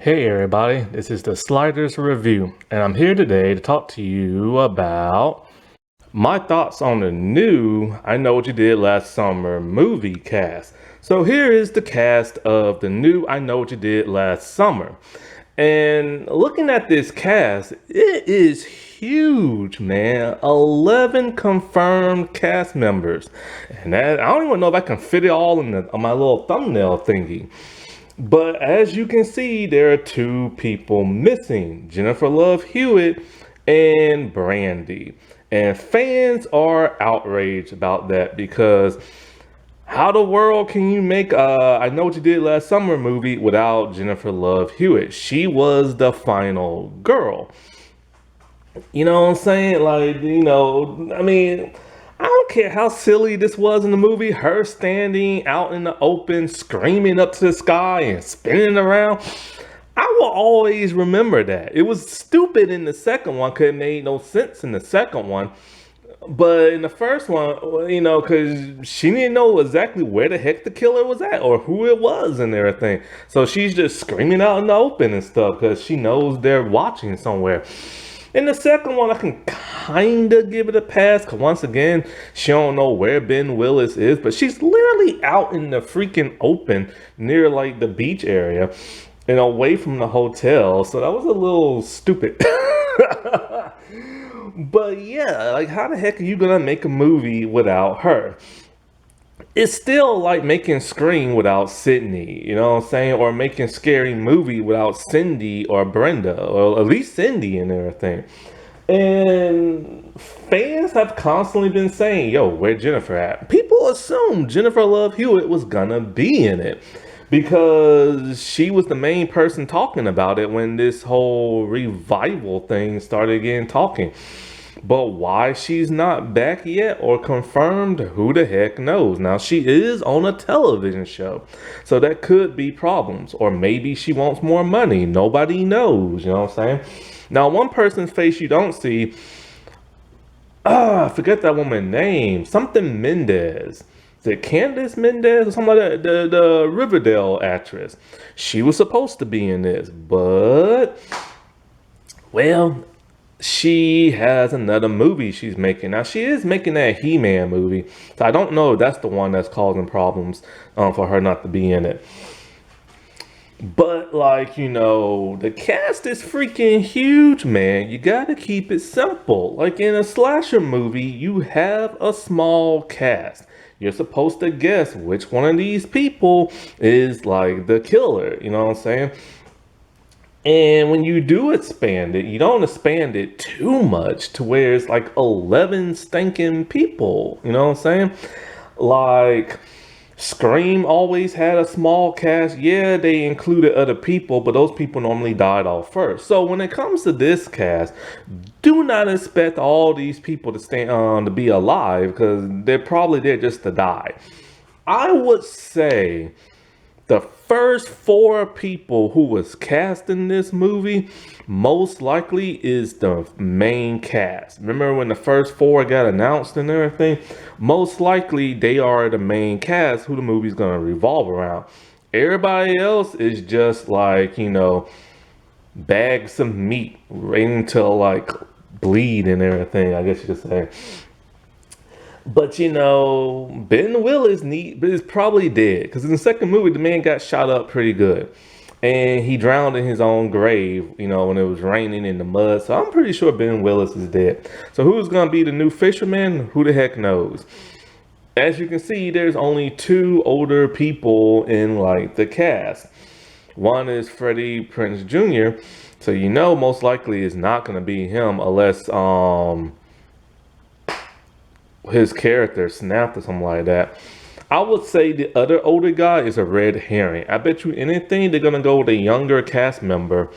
Hey everybody, this is the Sliders Review, and I'm here today to talk to you about my thoughts on the new I Know What You Did Last Summer movie cast. So here is the cast of the new I Know What You Did Last Summer. And looking at this cast, it is huge, man. 11 confirmed cast members. And that, I don't even know if I can fit it all on my little thumbnail thingy. But as you can see, there are two people missing, Jennifer Love Hewitt and Brandy. And fans are outraged about that because how the world can you make I Know What You Did Last Summer movie without Jennifer Love Hewitt? She was the final girl. You know what I'm saying? I don't care how silly this was in the movie. Her standing out in the open, screaming up to the sky and spinning around. I will always remember that. It was stupid in the second one because it made no sense in the second one. But in the first one, because she didn't know exactly where the heck the killer was at or who it was and everything. So she's just screaming out in the open and stuff because she knows they're watching somewhere. In the second one, I can kind of give it a pass because once again, she don't know where Ben Willis is, but she's literally out in the freaking open near like the beach area and away from the hotel. So that was a little stupid. But yeah, like how the heck are you gonna make a movie without her? It's still like making Scream without Sydney, you know what I'm saying? Or making Scary Movie without Cindy or Brenda, or at least Cindy and everything. And fans have constantly been saying, yo, where Jennifer at? People assumed Jennifer Love Hewitt was gonna be in it because she was the main person talking about it when this whole revival thing started again talking. But why she's not back yet or confirmed, who the heck knows? Now, she is on a television show, so that could be problems. Or maybe she wants more money. Nobody knows, you know what I'm saying? Now, one person's face you don't see, I forget that woman's name. Something Mendez. Is it Candace Mendez or something like that? The Riverdale actress. She was supposed to be in this, but, well, she has another movie she's making. Now, she is making that He-Man movie. So I don't know if that's the one that's causing problems for her not to be in it. But, the cast is freaking huge, man. You gotta keep it simple. Like in a slasher movie, you have a small cast. You're supposed to guess which one of these people is like the killer. You know what I'm saying? And when you do expand it, you don't expand it too much to where it's like 11 stinking people. You know what I'm saying? Like, Scream always had a small cast. Yeah, they included other people, but those people normally died off first. So when it comes to this cast, do not expect all these people to stay on to be alive because they're probably there just to die. I would say the first four people who was cast in this movie most likely is the main cast. Remember when the first four got announced and everything? Most likely they are the main cast who the movie's gonna revolve around. Everybody else is just like, bags of meat ready to like bleed and everything, I guess you could say. But Ben Willis is probably dead because in the second movie the man got shot up pretty good, and he drowned in his own grave. When it was raining in the mud. So I'm pretty sure Ben Willis is dead. So who's gonna be the new fisherman? Who the heck knows? As you can see, there's only two older people in like the cast. One is Freddie Prinze Jr. So most likely it's not gonna be him unless his character snapped or something like that. I would say the other older guy is a red herring. I bet you anything they're gonna go with a younger cast member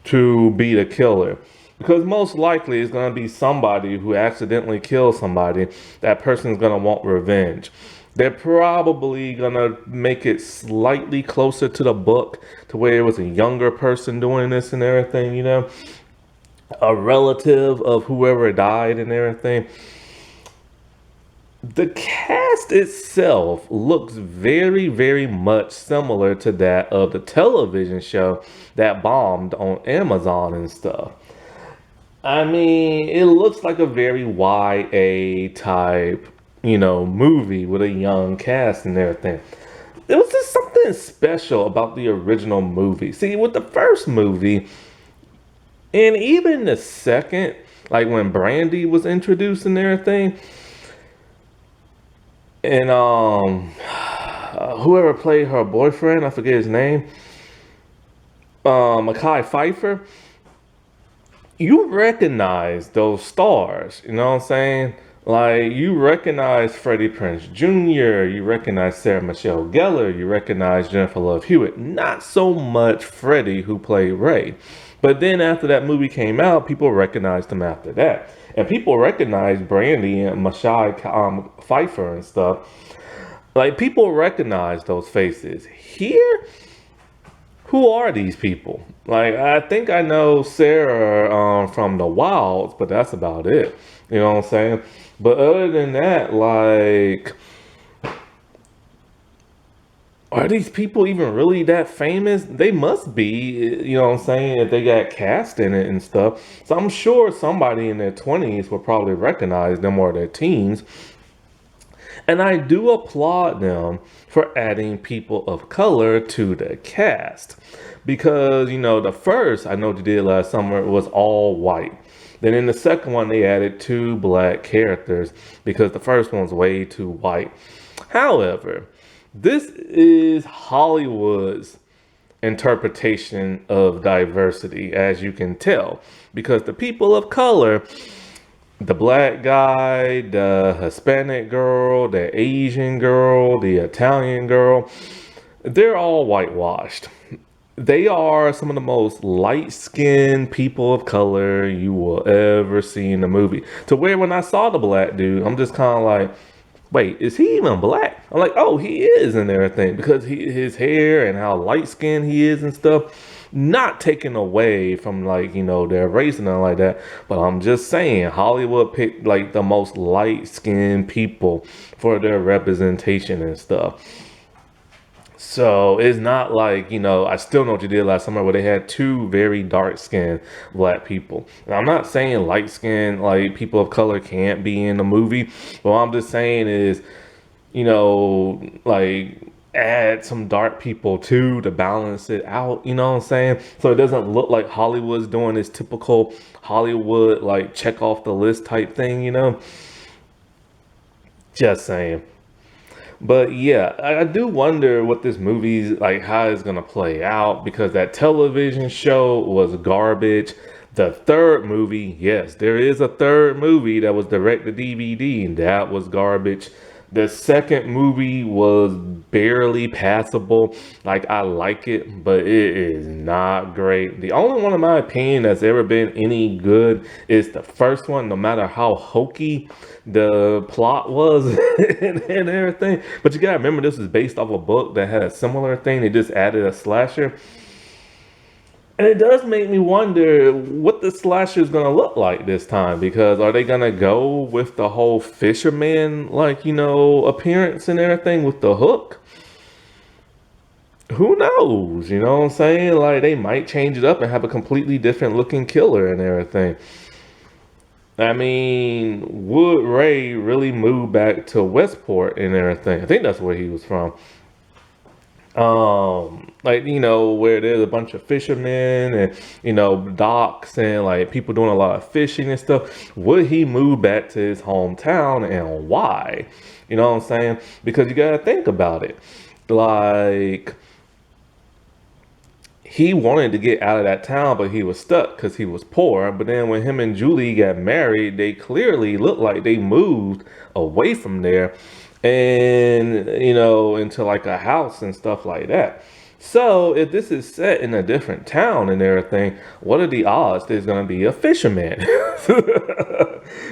to be the killer. Because most likely it's gonna be somebody who accidentally killed somebody. That person's gonna want revenge. They're probably gonna make it slightly closer to the book to where it was a younger person doing this and everything, a relative of whoever died and everything. The cast itself looks very, very much similar to that of the television show that bombed on Amazon and stuff. I mean, it looks like a very YA type, movie with a young cast and everything. There was just something special about the original movie. See, with the first movie, and even the second, like when Brandy was introduced and everything, and whoever played her boyfriend, I forget his name, Mekhi Phifer, you recognize those stars, you know what I'm saying? Like, you recognize Freddie Prinze Jr., you recognize Sarah Michelle Gellar, you recognize Jennifer Love Hewitt. Not so much Freddie, who played Ray. But then after that movie came out, people recognized him after that. And people recognized Brandy and Mashai Pfeiffer and stuff. Like, people recognize those faces. Here, who are these people? Like, I think I know Sarah from The Wilds, but that's about it. You know what I'm saying? But other than that, like, are these people even really that famous? They must be, you know what I'm saying, if they got cast in it and stuff. So I'm sure somebody in their 20s will probably recognize them, or their teens. And I do applaud them for adding people of color to the cast. Because, the first, I know what you did last summer, was all white. Then in the second one, they added 2 black characters because the first one's way too white. However, this is Hollywood's interpretation of diversity, as you can tell, because the people of color, the black guy, the Hispanic girl, the Asian girl, the Italian girl, they're all whitewashed. They are some of the most light-skinned people of color you will ever see in a movie. To where when I saw the black dude, I'm just kind of like, wait, is he even black? I'm like, oh, he is, and everything, because his hair and how light-skinned he is and stuff. Not taken away from, like, their race and nothing like that. But I'm just saying, Hollywood picked like the most light-skinned people for their representation and stuff. So it's not like, I still know what you did last summer, where they had 2 very dark skinned black people. And I'm not saying light skinned, like, people of color can't be in the movie. What I'm just saying is, like, add some dark people too to balance it out, you know what I'm saying? So it doesn't look like Hollywood's doing this typical Hollywood, like, check off the list type thing. Just saying. But yeah, I do wonder what this movie's like, how it's gonna play out, because that television show was garbage. The third movie, yes, there is a third movie that was direct to DVD, and that was garbage. The second movie was barely passable. Like, I like it, but it is not great. The only one, in my opinion, that's ever been any good is the first one, no matter how hokey the plot was and everything. But you gotta remember, this is based off a book that had a similar thing. They just added a slasher. And it does make me wonder what the slasher is going to look like this time, because are they going to go with the whole fisherman, like, appearance and everything with the hook? Who knows? You know what I'm saying? Like, they might change it up and have a completely different looking killer and everything. I mean, would Ray really move back to Westport and everything? I think that's where he was from. Like, where there's a bunch of fishermen and, docks and, like, people doing a lot of fishing and stuff. Would he move back to his hometown, and why? You know what I'm saying? Because you gotta think about it. Like, he wanted to get out of that town, but he was stuck because he was poor. But then when him and Julie got married, they clearly looked like they moved away from there and, into like a house and stuff like that. So if this is set in a different town and everything, what are the odds there's going to be a fisherman?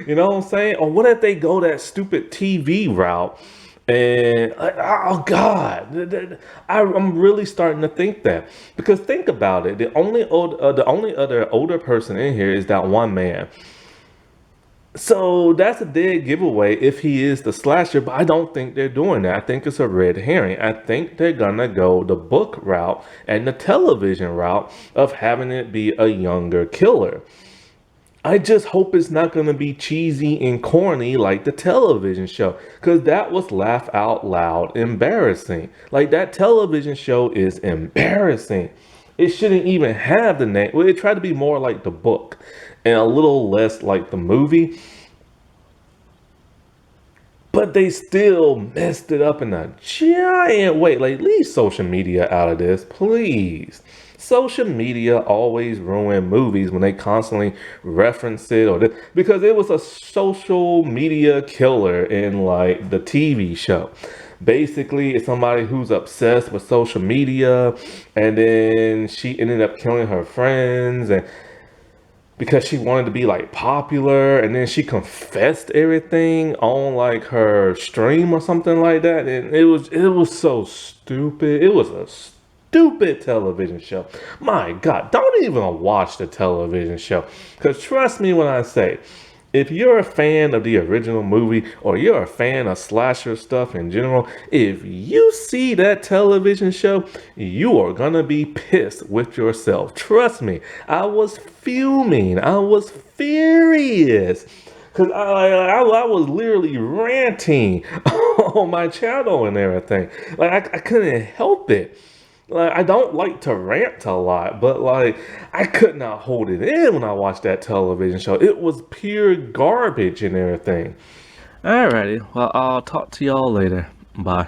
You know what I'm saying? Or what if they go that stupid TV route? And oh God, I'm really starting to think that, because think about it. The only other older person in here is that one man. So that's a dead giveaway if he is the slasher, but I don't think they're doing that. I think it's a red herring. I think they're gonna go the book route and the television route of having it be a younger killer. I just hope it's not gonna be cheesy and corny like the television show, because that was laugh out loud embarrassing. Like that television show is embarrassing. It shouldn't even have the name. Well, it tried to be more like the book and a little less like the movie. But they still messed it up in a giant way. Like, leave social media out of this, please. Social media always ruin movies when they constantly reference it because it was a social media killer in like the TV show. Basically, it's somebody who's obsessed with social media, and then she ended up killing her friends, and because she wanted to be like popular, and then she confessed everything on like her stream or something like that, and it was so stupid. It was a stupid television show. My God, don't even watch the television show, because trust me when I say, if you're a fan of the original movie or you're a fan of slasher stuff in general, if you see that television show, you are gonna be pissed with yourself. Trust me, I was fuming. I was furious. Cause I was literally ranting on my channel and everything. Like I couldn't help it. Like I don't like to rant a lot, but like I could not hold it in when I watched that television show. It was pure garbage and everything. Alrighty, well I'll talk to y'all later. Bye.